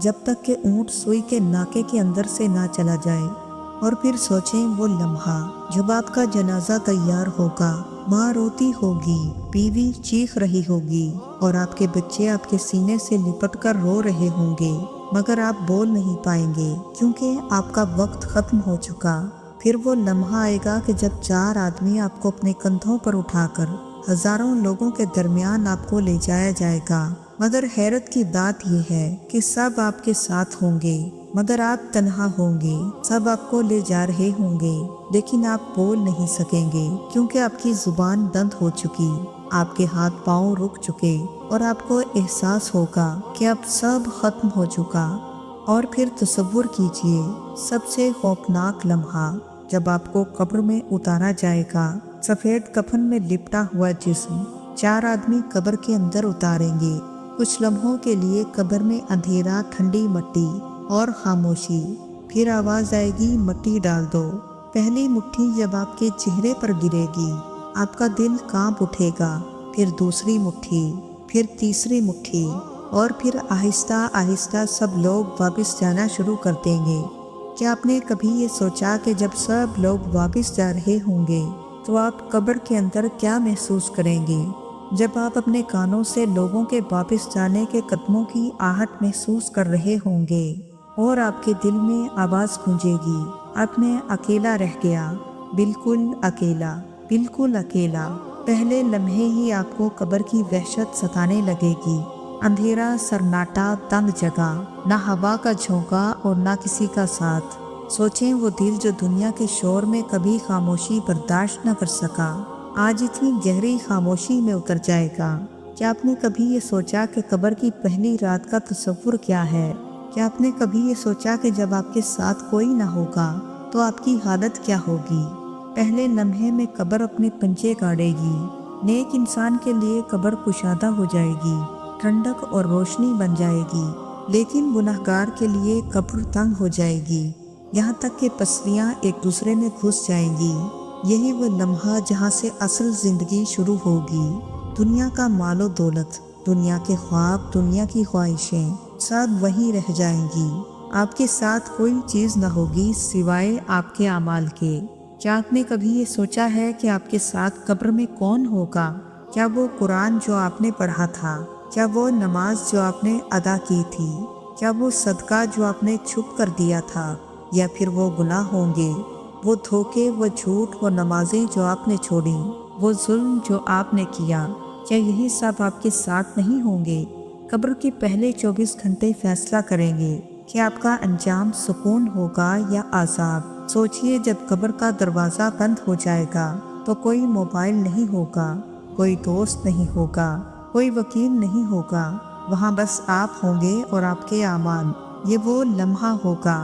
جب تک کہ اونٹ سوئی کے ناکے کے اندر سے نہ چلا جائے۔ اور پھر سوچیں وہ لمحہ جب آپ کا جنازہ تیار ہوگا، ماں روتی ہوگی، بیوی چیخ رہی ہوگی اور آپ کے بچے آپ کے سینے سے لپٹ کر رو رہے ہوں گے، مگر آپ بول نہیں پائیں گے کیونکہ آپ کا وقت ختم ہو چکا۔ پھر وہ لمحہ آئے گا کہ جب 4 آدمی آپ کو اپنے کندھوں پر اٹھا کر ہزاروں لوگوں کے درمیان آپ کو لے جایا جائے گا، مگر حیرت کی بات یہ ہے کہ سب آپ کے ساتھ ہوں گے مگر آپ تنہا ہوں گے۔ سب آپ کو لے جا رہے ہوں گے لیکن آپ بول نہیں سکیں گے کیونکہ آپ کی زبان بند ہو چکی، آپ کے ہاتھ پاؤں رک چکے اور آپ کو احساس ہوگا کہ اب سب ختم ہو چکا۔ اور پھر تصور کیجئے سب سے خوفناک لمحہ جب آپ کو قبر میں اتارا جائے گا، سفید کفن میں لپٹا ہوا جسم 4 آدمی قبر کے اندر اتاریں گے۔ کچھ لمحوں کے لیے قبر میں اندھیرا، ٹھنڈی مٹی اور خاموشی، پھر آواز آئے گی مٹی ڈال دو۔ پہلی مٹھی جب آپ کے چہرے پر گرے گی آپ کا دل کانپ اٹھے گا، پھر دوسری مٹھی، پھر تیسری مٹھی اور پھر آہستہ آہستہ سب لوگ واپس جانا شروع کر دیں گے۔ کیا آپ نے کبھی یہ سوچا کہ جب سب لوگ واپس جا رہے ہوں گے تو آپ قبر کے اندر کیا محسوس کریں گے؟ جب آپ اپنے کانوں سے لوگوں کے واپس جانے کے قدموں کی آہٹ محسوس کر رہے ہوں گے اور آپ کے دل میں آواز گونجے گی، اب میں اکیلا رہ گیا، بالکل اکیلا، بالکل اکیلا۔ پہلے لمحے ہی آپ کو قبر کی وحشت ستانے لگے گی۔ اندھیرا، سناٹا، تنگ جگہ، نہ ہوا کا جھونکا اور نہ کسی کا ساتھ۔ سوچیں وہ دل جو دنیا کے شور میں کبھی خاموشی برداشت نہ کر سکا، آج اتنی گہری خاموشی میں اتر جائے گا۔ کیا آپ نے کبھی یہ سوچا کہ قبر کی پہلی رات کا تصور کیا ہے؟ کیا آپ نے کبھی یہ سوچا کہ جب آپ کے ساتھ کوئی نہ ہوگا تو آپ کی حالت کیا ہوگی؟ پہلے لمحے میں قبر اپنے پنجے گاڑے گی، نیک انسان کے لیے قبر کشادہ ہو جائے گی، ٹھنڈک اور روشنی بن جائے گی، لیکن گنہگار کے لیے قبر تنگ ہو جائے گی، یہاں تک کہ پسلیاں ایک دوسرے میں گھس جائیں گی۔ یہی وہ لمحہ جہاں سے اصل زندگی شروع ہوگی۔ دنیا کا مال و دولت، دنیا کے خواب، دنیا کی خواہشیں سب وہیں رہ جائیں گی۔ آپ کے ساتھ کوئی چیز نہ ہوگی سوائے آپ کے اعمال کے۔ کیا آپ نے کبھی یہ سوچا ہے کہ آپ کے ساتھ قبر میں کون ہوگا؟ کیا وہ قرآن جو آپ نے پڑھا تھا؟ کیا وہ نماز جو آپ نے ادا کی تھی؟ کیا وہ صدقہ جو آپ نے چھپ کر دیا تھا؟ یا پھر وہ گناہ ہوں گے، وہ دھوکے، وہ جھوٹ، وہ نمازیں جو آپ نے چھوڑیں، وہ ظلم جو آپ نے کیا؟ کیا یہی سب آپ کے ساتھ نہیں ہوں گے؟ قبر کے پہلے 24 گھنٹے فیصلہ کریں گے کہ آپ کا انجام سکون ہوگا یا عذاب۔ سوچئے جب قبر کا دروازہ بند ہو جائے گا تو کوئی موبائل نہیں ہوگا، کوئی دوست نہیں ہوگا، کوئی وکیل نہیں ہوگا، وہاں بس آپ ہوں گے اور آپ کے اعمال۔ یہ وہ لمحہ ہوگا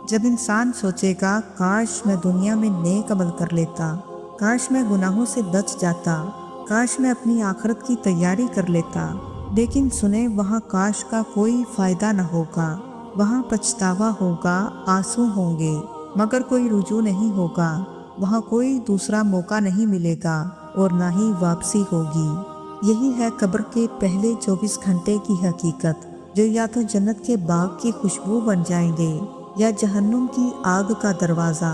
جب انسان سوچے گا کاش میں دنیا میں نیک عمل کر لیتا، کاش میں گناہوں سے بچ جاتا، کاش میں اپنی آخرت کی تیاری کر لیتا۔ لیکن سنیں وہاں کاش کا کوئی فائدہ نہ ہوگا، وہاں پچھتاوا ہوگا، آنسو ہوں گے، مگر کوئی رجوع نہیں ہوگا، وہاں کوئی دوسرا موقع نہیں ملے گا اور نہ ہی واپسی ہوگی۔ یہی ہے قبر کے پہلے 24 گھنٹے کی حقیقت، جو یا تو جنت کے باغ کی خوشبو بن جائیں گے یا جہنم کی آگ کا دروازہ۔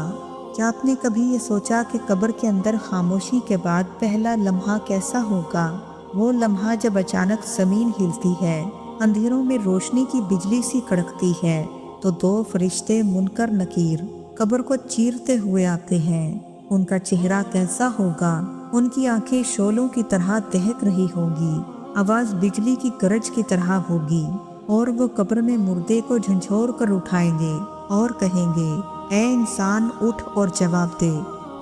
کیا آپ نے کبھی یہ سوچا کہ قبر کے اندر خاموشی کے بعد پہلا لمحہ کیسا ہوگا؟ وہ لمحہ جب اچانک زمین ہلتی ہے، اندھیروں میں روشنی کی بجلی سی کڑکتی ہے تو 2 فرشتے منکر نکیر قبر کو چیرتے ہوئے آتے ہیں۔ ان کا چہرہ کیسا ہوگا؟ ان کی آنکھیں شعلوں کی طرح دہک رہی ہوں گی، آواز بجلی کی گرج کی طرح ہوگی، اور وہ قبر میں مردے کو جھنجھوڑ کر اٹھائیں گے اور کہیں گے اے انسان اٹھ اور جواب دے۔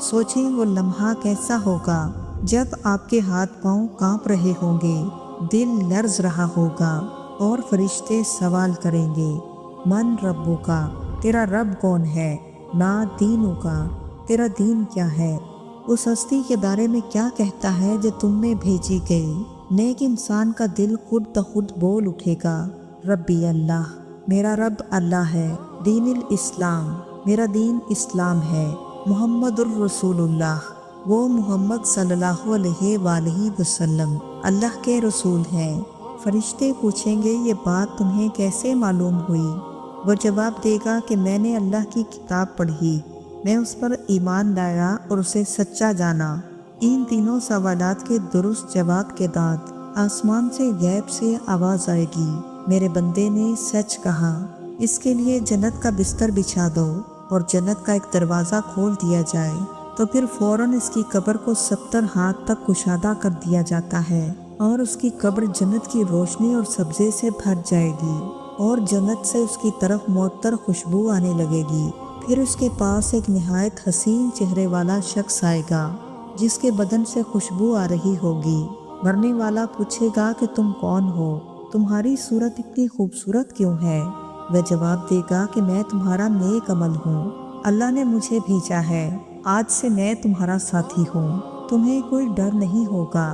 سوچیں وہ لمحہ کیسا ہوگا جب آپ کے ہاتھ پاؤں کانپ رہے ہوں گے، دل لرز رہا ہوگا اور فرشتے سوال کریں گے من ربو کا، تیرا رب کون ہے؟ نا دینو کا، تیرا دین کیا ہے؟ اس ہستی کے بارے میں کیا کہتا ہے جو تم میں بھیجی گئی؟ نیک انسان کا دل خود بخود بول اٹھے گا ربی اللہ، میرا رب اللہ ہے، دین الاسلام، میرا دین اسلام ہے، محمد الرسول اللہ، وہ محمد صلی اللہ علیہ وآلہ وسلم اللہ کے رسول ہیں۔ فرشتے پوچھیں گے یہ بات تمہیں کیسے معلوم ہوئی؟ وہ جواب دے گا کہ میں نے اللہ کی کتاب پڑھی، میں اس پر ایمان لایا اور اسے سچا جانا۔ ان تینوں سوالات کے درست جواب کے بعد آسمان سے غیب سے آواز آئے گی، میرے بندے نے سچ کہا، اس کے لیے جنت کا بستر بچھا دو اور جنت کا ایک دروازہ کھول دیا جائے تو پھر فوراً اس کی قبر کو 70 ہاتھ تک کشادہ کر دیا جاتا ہے اور اس کی قبر جنت کی روشنی اور سبزے سے بھر جائے گی اور جنت سے اس کی طرف معطر خوشبو آنے لگے گی۔ پھر اس کے پاس ایک نہایت حسین چہرے والا شخص آئے گا جس کے بدن سے خوشبو آ رہی ہوگی۔ مرنے والا پوچھے گا کہ تم کون ہو؟ تمہاری صورت اتنی خوبصورت کیوں ہے؟ وہ جواب دے گا کہ میں تمہارا نیک عمل ہوں، اللہ نے مجھے بھیجا ہے، آج سے میں تمہارا ساتھی ہوں، تمہیں کوئی ڈر نہیں ہوگا۔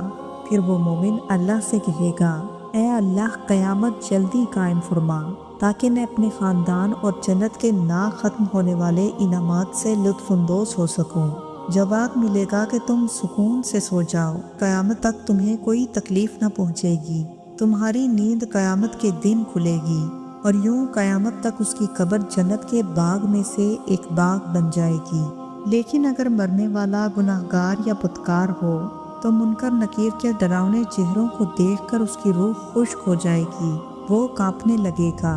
پھر وہ مومن اللہ سے کہے گا، اے اللہ قیامت جلدی قائم فرما تاکہ میں اپنے خاندان اور جنت کے نا ختم ہونے والے انعامات سے لطف اندوز ہو سکوں۔ جواب ملے گا کہ تم سکون سے سو جاؤ، قیامت تک تمہیں کوئی تکلیف نہ پہنچے گی، تمہاری نیند قیامت کے دن کھلے گی اور یوں قیامت تک اس کی قبر جنت کے باغ میں سے ایک باغ بن جائے گی۔ لیکن اگر مرنے والا گناہگار یا بدکار ہو تو منکر نکیر کے ڈراؤنے چہروں کو دیکھ کر اس کی روح خشک ہو جائے گی، وہ کانپنے لگے گا۔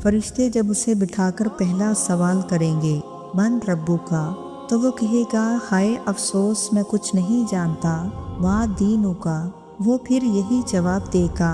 فرشتے جب اسے بٹھا کر پہلا سوال کریں گے، من ربو کا، تو وہ کہے گا، ہائے افسوس میں کچھ نہیں جانتا، ماں دینوں کا، وہ پھر یہی جواب دے گا،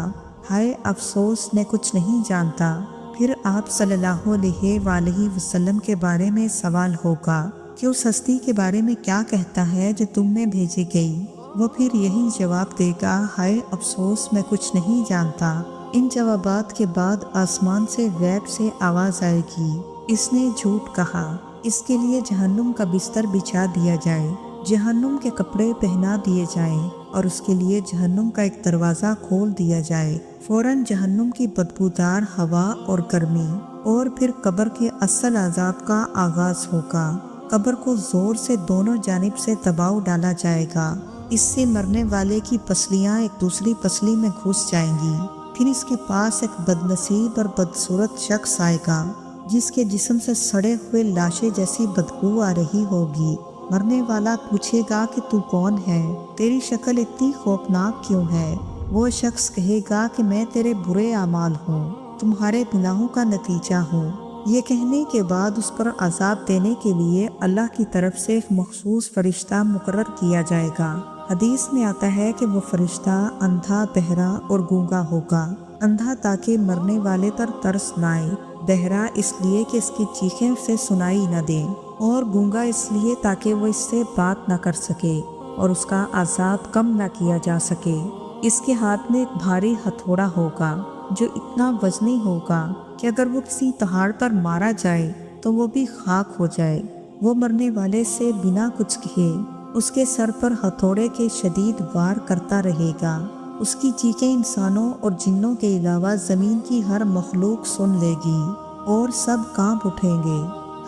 ہائے افسوس میں کچھ نہیں جانتا۔ پھر آپ صلی اللہ علیہ وآلہ وسلم کے بارے میں سوال ہوگا کہ اس ہستی کے بارے میں کیا کہتا ہے جو تم میں بھیجی گئی؟ وہ پھر یہی جواب دے گا، ہائے افسوس میں کچھ نہیں جانتا۔ ان جوابات کے بعد آسمان سے غیب سے آواز آئے گی، اس نے جھوٹ کہا، اس کے لیے جہنم کا بستر بچھا دیا جائے، جہنم کے کپڑے پہنا دیے جائیں اور اس کے لیے جہنم کا ایک دروازہ کھول دیا جائے۔ فوراً جہنم کی بدبودار ہوا اور گرمی اور پھر قبر کے اصل عذاب کا آغاز ہوگا۔ قبر کو زور سے دونوں جانب سے دباؤ ڈالا جائے گا، اس سے مرنے والے کی پسلیاں ایک دوسری پسلی میں گھس جائیں گی۔ پھر اس کے پاس ایک بد نصیب اور بدصورت شخص آئے گا جس کے جسم سے سڑے ہوئے لاشیں جیسی بدبو آ رہی ہوگی۔ مرنے والا پوچھے گا کہ تو کون ہے؟ تیری شکل اتنی خوفناک کیوں ہے؟ وہ شخص کہے گا کہ میں تیرے برے اعمال ہوں، تمہارے گناہوں کا نتیجہ ہوں۔ یہ کہنے کے بعد اس پر عذاب دینے کے لیے اللہ کی طرف سے ایک مخصوص فرشتہ مقرر کیا جائے گا۔ حدیث میں آتا ہے کہ وہ فرشتہ اندھا، بہرا اور گونگا ہوگا۔ اندھا تاکہ مرنے والے پر ترس نہ آئے، بہرا اس لیے کہ اس کی چیخیں اسے سنائی نہ دیں، اور گونگا اس لیے تاکہ وہ اس سے بات نہ کر سکے اور اس کا عذاب کم نہ کیا جا سکے۔ اس کے ہاتھ میں ایک بھاری ہتھوڑا ہوگا جو اتنا وزنی ہوگا کہ اگر وہ کسی پہاڑ پر مارا جائے تو وہ بھی خاک ہو جائے۔ وہ مرنے والے سے بنا کچھ کہے اس کے سر پر ہتھوڑے کے شدید وار کرتا رہے گا۔ اس کی چیخیں انسانوں اور جنوں کے علاوہ زمین کی ہر مخلوق سن لے گی اور سب کانپ اٹھیں گے۔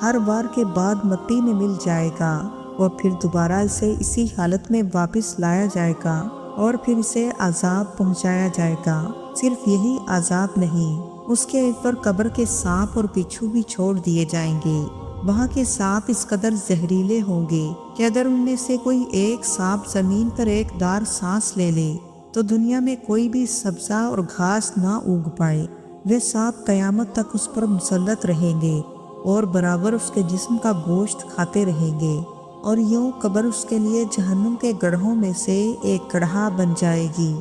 ہر وار کے بعد مٹی میں مل جائے گا اور پھر دوبارہ اسے اسی حالت میں واپس لایا جائے گا اور پھر اسے عذاب پہنچایا جائے گا۔ صرف یہی عذاب نہیں، اس کے اوپر قبر کے سانپ اور بچھو بھی چھوڑ دیے جائیں گے۔ وہاں کے سانپ اس قدر زہریلے ہوں گے کہ اگر ان میں سے کوئی ایک سانپ زمین پر ایک دار سانس لے لے تو دنیا میں کوئی بھی سبزہ اور گھاس نہ اگ پائے۔ وہ سانپ قیامت تک اس پر مسلط رہیں گے اور برابر اس کے جسم کا گوشت کھاتے رہیں گے، اور یوں قبر اس کے لیے جہنم کے گڑھوں میں سے ایک گڑھا بن جائے گی۔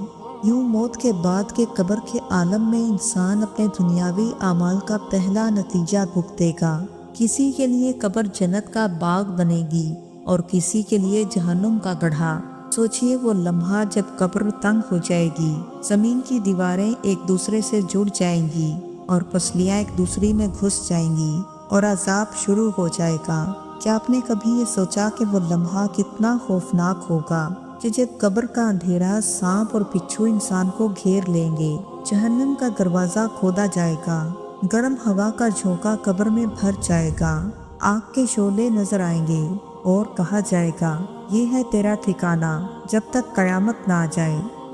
یوں موت کے بعد کے قبر کے عالم میں انسان اپنے دنیاوی اعمال کا پہلا نتیجہ بھگتے گا۔ کسی کے لیے قبر جنت کا باغ بنے گی اور کسی کے لیے جہنم کا گڑھا۔ سوچئے وہ لمحہ جب قبر تنگ ہو جائے گی، زمین کی دیواریں ایک دوسرے سے جڑ جائیں گی اور پسلیاں ایک دوسری میں گھس جائیں گی اور عذاب شروع ہو جائے گا۔ کیا آپ نے کبھی یہ سوچا کہ وہ لمحہ کتنا خوفناک ہوگا کہ جب قبر کا اندھیرا سانپ اور بچھو انسان کو گھیر لیں گے، جہنم کا دروازہ کھودا جائے گا، گرم ہوا کا جھونکا قبر میں بھر جائے گا، آگ کے شعلے نظر آئیں گے اور کہا جائے گا، یہ ہے تیرا ٹھکانہ جب تک قیامت نہ آ جائے۔